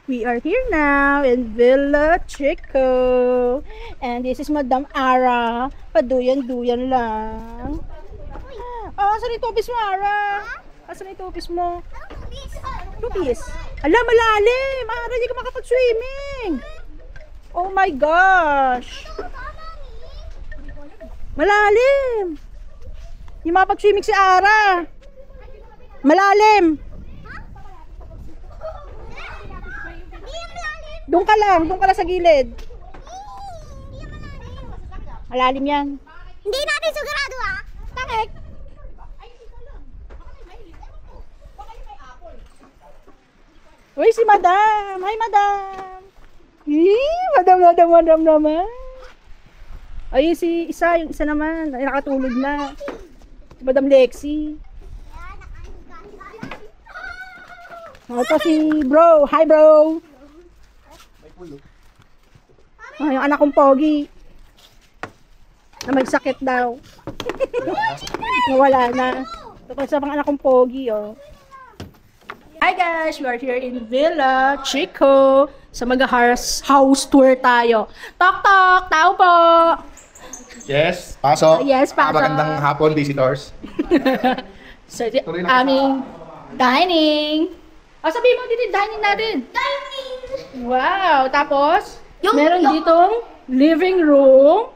We are here now in Villa Chico. And this is Madam Ara. Paduyan-duyan lang. Saan yung tupis mo, Ara? Saan yung tupis mo? Tupis? Ala, malalim! Ara, hindi ka makapag-swimming! Oh my gosh! Malalim! Hindi makapag-swimming si Ara! Malalim! Doon ka lang sa gilid. Malalim yan. Hindi natin sigurado ha. Bakit? Uy, si Madam. Hi, Madam. Madam naman. Ay, yung isa naman. Ay, nakatulog na. Si Madam Lexi. Ito si bro. Hi, bro. Yung anak kong pogi na may sakit daw. Nawala na. Ito sa mga anak kong pogi, oh. Hi guys, we are here in Villa Chico. Sa mag-house tour tayo. Tok tok, tao po. Yes, pasok. Yes, pasok. Magandang hapon, visitors. So, aming dining. Sabihin mo dito, dining natin. Dining! Wow, tapos meron ditong living room.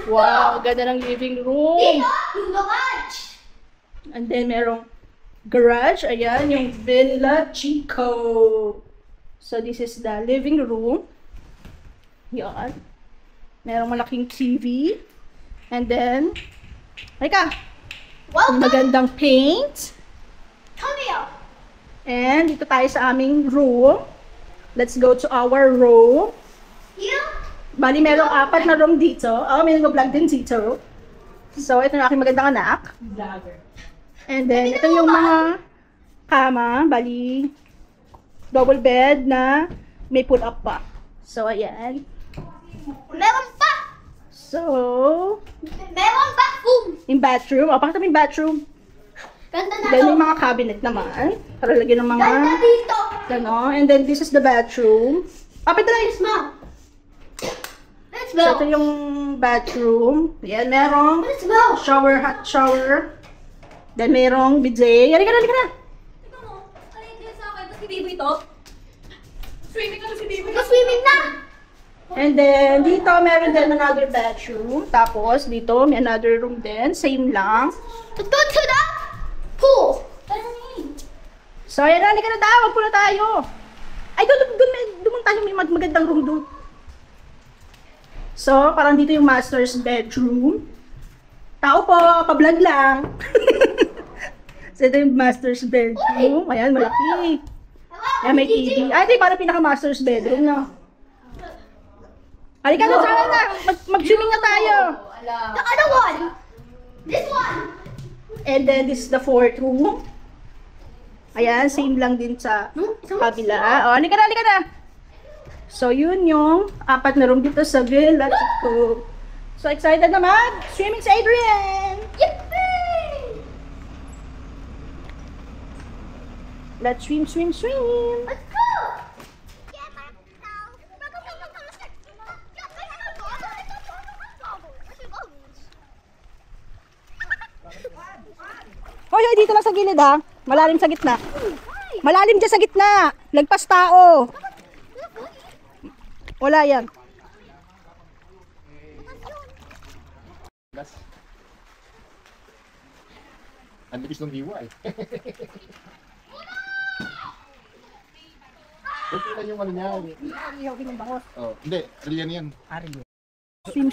Wow, ganda ng living room. Yung garage! And then merong garage. Ayan, yung Villa Chico. So this is the living room. Yan. Merong malaking TV. And then, magandang paint. Come here! And dito tayo sa aming room. Let's go to our room. Here? Bali, merong 4 na room dito. May nag-vlog din dito. So, ito na aking magandang anak. And then, ito yung mga kama. Bali, double bed na may pull-up pa. So, ayan. Meron pa! So, Meron pa! yung bathroom. Pakita mo yung bathroom. Ganda na Then, to! may mga cabinet naman. Para lagyan ng mga... Ganda dito! Ano. And then, this is the bathroom. Ito na yung Smell! Let's So, ito go! yung bathroom. Ayan, merong Let's go! shower, hot shower. Then, merong bidet. Halika na. Tingnan mo! Ano yung sa akin? Tapos si Bibo ito? Swimming na si Bibo! Swimming na! And then, dito, meron din another bedroom. Tapos, dito, may another room din. Same lang. Let's go to the pool! So, ayan na. Halika na daw. Wag po na tayo. Ay, doon tayo. May magandang room doon. So, parang dito yung master's bedroom. Tao po, pa-vlog lang. So, ito yung master's bedroom. Ayan, malaki. Ayan, may TV. Ay, ito yung parang pinaka-master's bedroom, no? Halika na, sana na. Mag-swimming na tayo. The other one! This one! And then, this is the 4th room. Ayan, same lang din sa kabila. Halika na. So, yun yung 4 na room dito sa Villa Chico. So, excited na mag-swimming si Adrian! Yippee! Let's swim! Let's go! Hoy, dito lang sa gilid ha. Malalim sa gitna. Malalim dyan sa gitna. Lagpas tao. Wala yan. Ang bilis ng diwa eh. Okay lang yung ano niya. Hindi, Rian yan. Swim!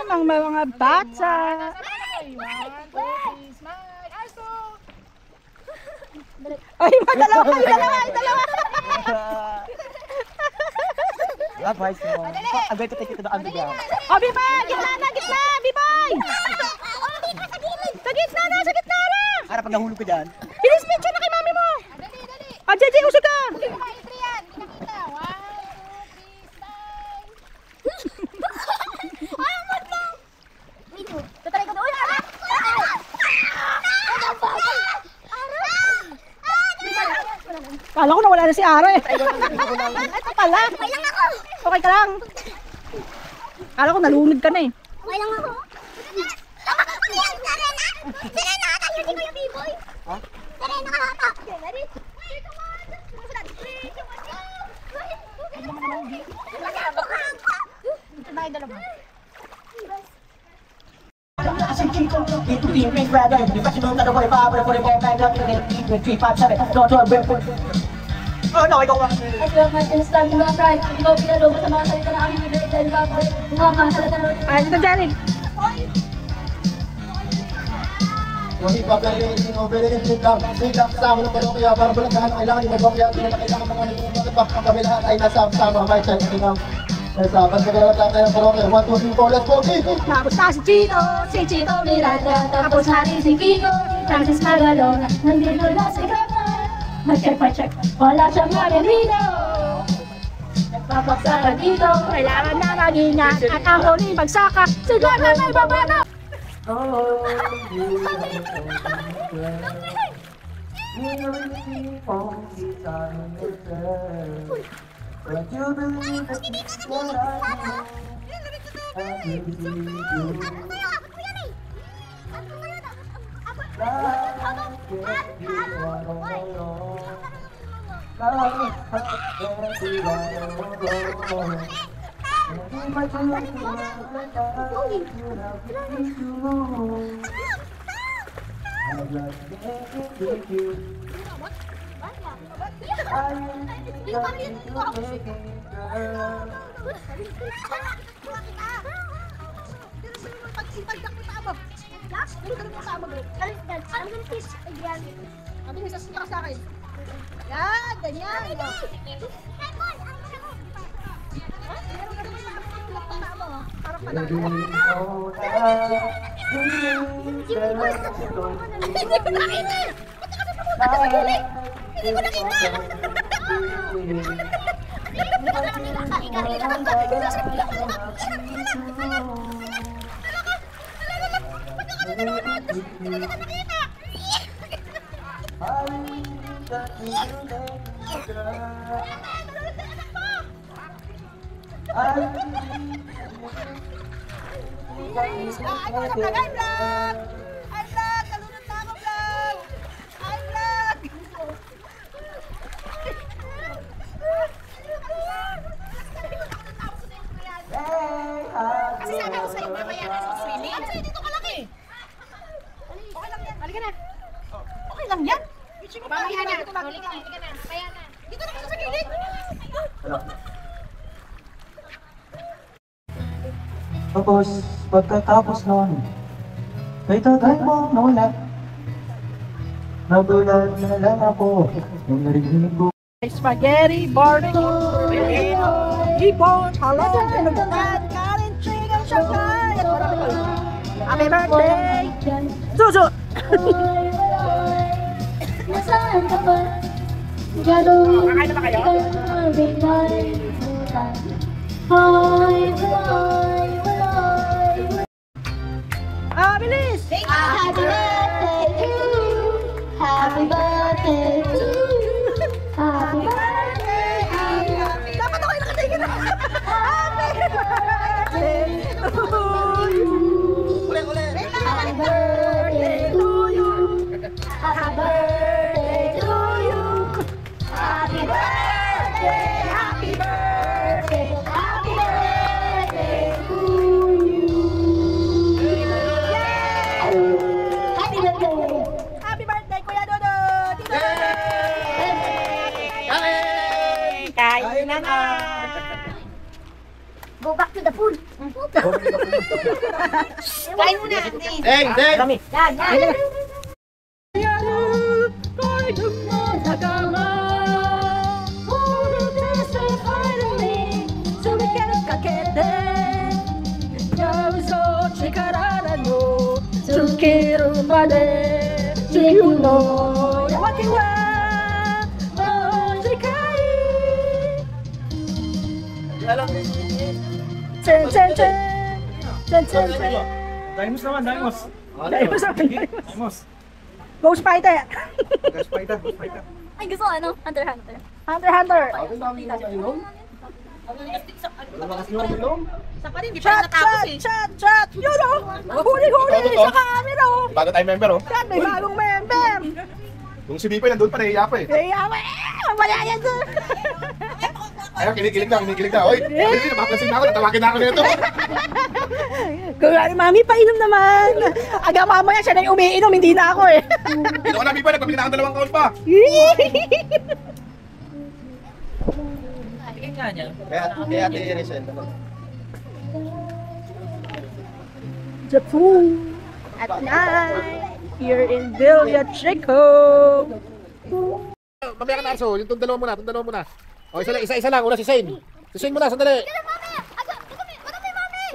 Ang mga bata. Ay, dalawa. Boys, I'm going to take you to the underground. Bibay! Gitna! Bibay! Sa gitna na! Para pag nahulog ka dyan. Bilis, picture na kay mami mo! JJ, usog ka! Tatry ko doon! Kala ko nawala na si Ara eh. Ito pala. Okay lang ako. Okay ka lang. Kala ko nalunod ka na eh. Okay lang ako. Serena! Serena, tayo si Kuya B-Boy. Serena ka hata. Ready? Wait, come on. Susunod. 3, 2, 1, go! Ito na yung dalawa. Oh, no, ikaw nga. I feel my instant mga pride. Ikaw pinalubos sa mga salita na aming ibigay dahil baboy. Mga masalita na Ay, dito Jenny. Wali pa pwede silang kasama ng parokya para balagahan ang kailangan yung parokya at kailangan mga nagpupunod pa kami lahat ay nasama may tayo ng nasabat sa kailangan tayo ng parokya 1, 2, 3, 4, let's go! Tapos na si Chito Miranda. Tapos na rin si Kiko, Francis Magalona. Nandito na si Kapa. Pa-check. Wala siyang marerito. Nagpapaksa dito. Kailangan na mag-ingat at ang huling pagsaka. Siguro na may babato. Yan, ganyan. Parang kasi sana ako sa'yo, mamaya na sa swimming. Kasi dito ka lang eh. Okay lang yan. Halika na. Okay lang yan. Mamaya na. Halika na. Kaya na. Dito na kasi sa gilid. Tapos, pagkatapos noon, may tagal mo nula. Nagulat na lang ako nung narinig ko. Spaghetti, barbecue, Filipino, hipon, halong, pinugutan, kanin, chicken, shanghai. Happy birthday! Suso! Nasaan ka ba? Gagawin Kakain na ba kayo? Ah, bilis! Happy birthday to you. Happy birthday to you. Happy birthday. Dapat ako yung nakatingin na. Happy birthday to you. Happy birthday to you. Happy birthday to you. Happy birthday. Happy birthday. Happy birthday to you. Happy birthday. Happy birthday, Kuya Dodo! Tito! Kain na na! Go back to the food. Kain muna. Deng! Yan. Daimos naman, daimos. Ghost fighter! Gas paita. Ay, gusto ko ano? Hunter x Hunter. Hunter, Hunter. Ang dami na kainom. Wala kasi yung ilong. Shot, shot, shot, shot. Yun o. Huli-huli Ito, ito. sa camera o. Bago tayo member oh. Shot, may bagong member. Yung si Bipoy nandun pa, nahiya pa eh. Kaya mamaya yan sir. Ayun, kinikilig na, kinikilig na. Oy, hindi, napapansin na ako, natawagin na ako nito. Kung ano, mami, painom naman. Aga mamaya siya na yung umiinom, hindi na ako eh. Dito ko na Bipoy, nagpabili na ako 2 kaon pa. Kaya ate Rachel. Japu at night here in Villa Chico. Mamaya ka na Arso, yung dalawa muna. O, isa lang, una si Shane. Si Shane muna, sandali.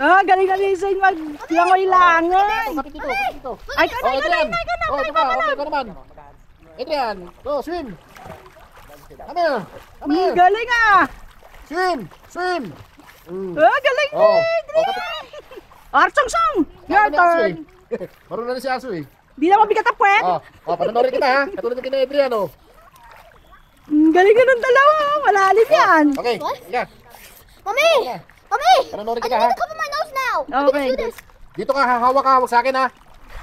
Ah, galing-galing sa maglangoy-langoy. Kapit dito. Ay, ikaw na, ikaw na. Oh, ito ka, okay, ikaw naman. Adrian, go, swim. Come here. Galing ah. Swim. Ah, galing Oh, Adrian. Arsong-song, your turn. Marunong na rin si Arso eh. Di na mabigat ang puwet. Panoorin kita ha. Katulad ng kina Adrian oh. Galing ka ng dalawa. Malalim yan. Okay, yeah. Mommy! Mommy! Panoorin I'm kita ha. gonna cover my nose now. Okay. Do this. Dito ka hahawak ka, huwag sa akin ha.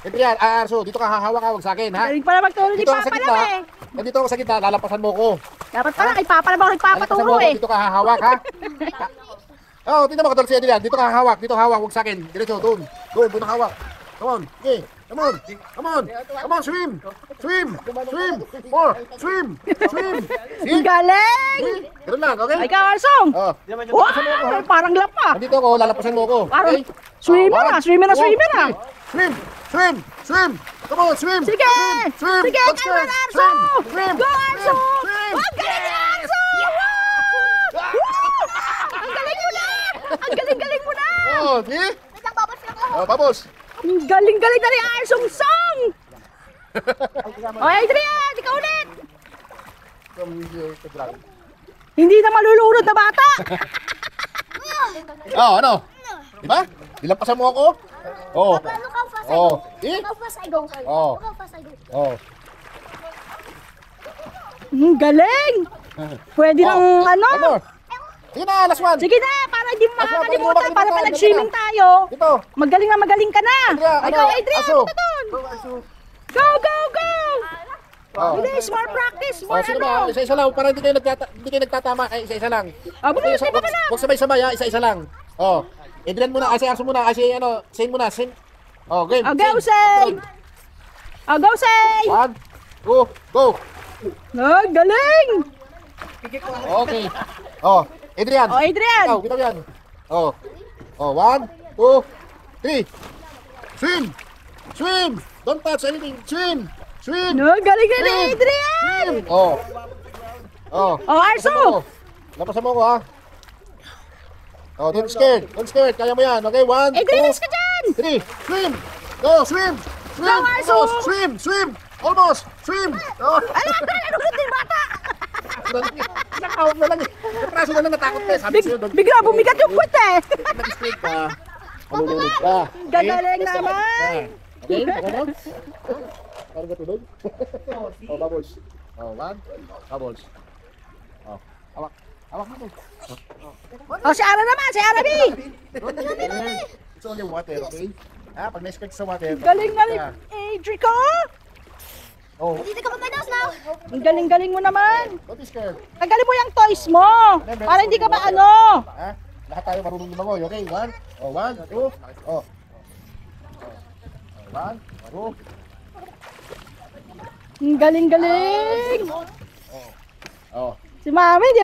Adrian, Arso, dito ka hahawak ka, huwag sa akin ha. Galing pala magturo ni Dito ako sa Papa gitna. lang eh. Dito ako sa gitna, lalapasan mo ko. Dapat pala kay Papa lang ako Lalapasan nagpapaturo mo ko, eh. dito ka hahawak ha. Oh, tingnan mo katulad si Adrian. Dito ka hawak, huwag sa akin. Diretso, doon. Doon hawak. Come on. Okay. Come on, swim. Swim. See? Galing. Ganun lang, okay? Ay ka, Arsong. Oh. Wow, parang lapa. Nandito ako, lalapasan mo ko. Parang Okay? swimmer Oh, ah, swimmer one, ah. two, Swim. Come on, swim. Sige. Swim. Sige, Don't kaya scared. na, Arsong. Swim. Go, Arsong. Swim. Oh, galing ni Arsong. Wow. Ang galing mo na. Ang galing mo na. Oh, see? Wait lang, babas lang ako. Oh, babos. Ang galing na ni Arsong Song. Oh, Adrian, ikaw ulit. Hindi na malulunod na bata. Oh, ano? Diba? Dilampasan mo ako? Oh. Papa, look how fast I Oh. go. Eh? Look how fast I go. Oh. Look how fast I go. Oh. Galing. Pwede Oh. nang ano. Ano? Sige na, last one. Sige na, para di mo Last one, makakalimutan. Para dali nag-swimming na. tayo. Dito. Magaling ka na. Adrian, Ikaw, Adrian, Aso. ito doon. Go. Oh. Bilis, more practice, Oh, more sige ba? ano. Isa-isa lang para hindi kayo nagtatama. Ay, isa-isa lang. Ah, bilis, Huwag- di ba ka na? Huwag sabay-sabay ha, isa-isa lang. Oh. Adrian muna, ay si Arso muna, ay si ano, Shane muna, Shane. Oh, game. Ah, go, Shane. Ah, go, Shane. 1, 2, go. Ah, galing. Okay. Oh, Adrian. Oh, Adrian. Ikaw, bitaw yan. Oh. Oh, 1, 2, 3. Swim. Don't touch anything. Swim. No, galing na ni Swim. Adrian. Oh. Oh. Oh, Arso. Lapasan mo ko ha. Oh, don't scared. Kaya mo yan. Okay, 1, 2, Adrian, alis ka dyan. 3. Swim. Go, swim. Go, Arso. Almost. Swim. Almost. Swim. Oh. Ala, ano ka din bata? Nakawag na lang eh. Kapraso na lang natakot ka eh. Sabi sa'yo, don't Bigla bumigat yung puwet eh. nag-straight ka. Malulunod ka. Gagaling naman. Okay, okay no? Parang gatulog. Oh, bubbles. Oh, 1. Bubbles. Oh, hawak mo to. Oh, si Ara naman, si Ara B. It's only water, okay? Ah, pag na-scratch sa water. Galing na ni Adrico. Oh, Dito ka pa my nose now. Ang galing mo naman. don't be scared. Tanggalin mo yung toys mo. Para hindi ka ba ano. Ha? Lahat tayo marunong lumangoy, okay? 1. Oh, 1, 2. Oh. 1, 2. Ang galing. Oh. Si Mami, di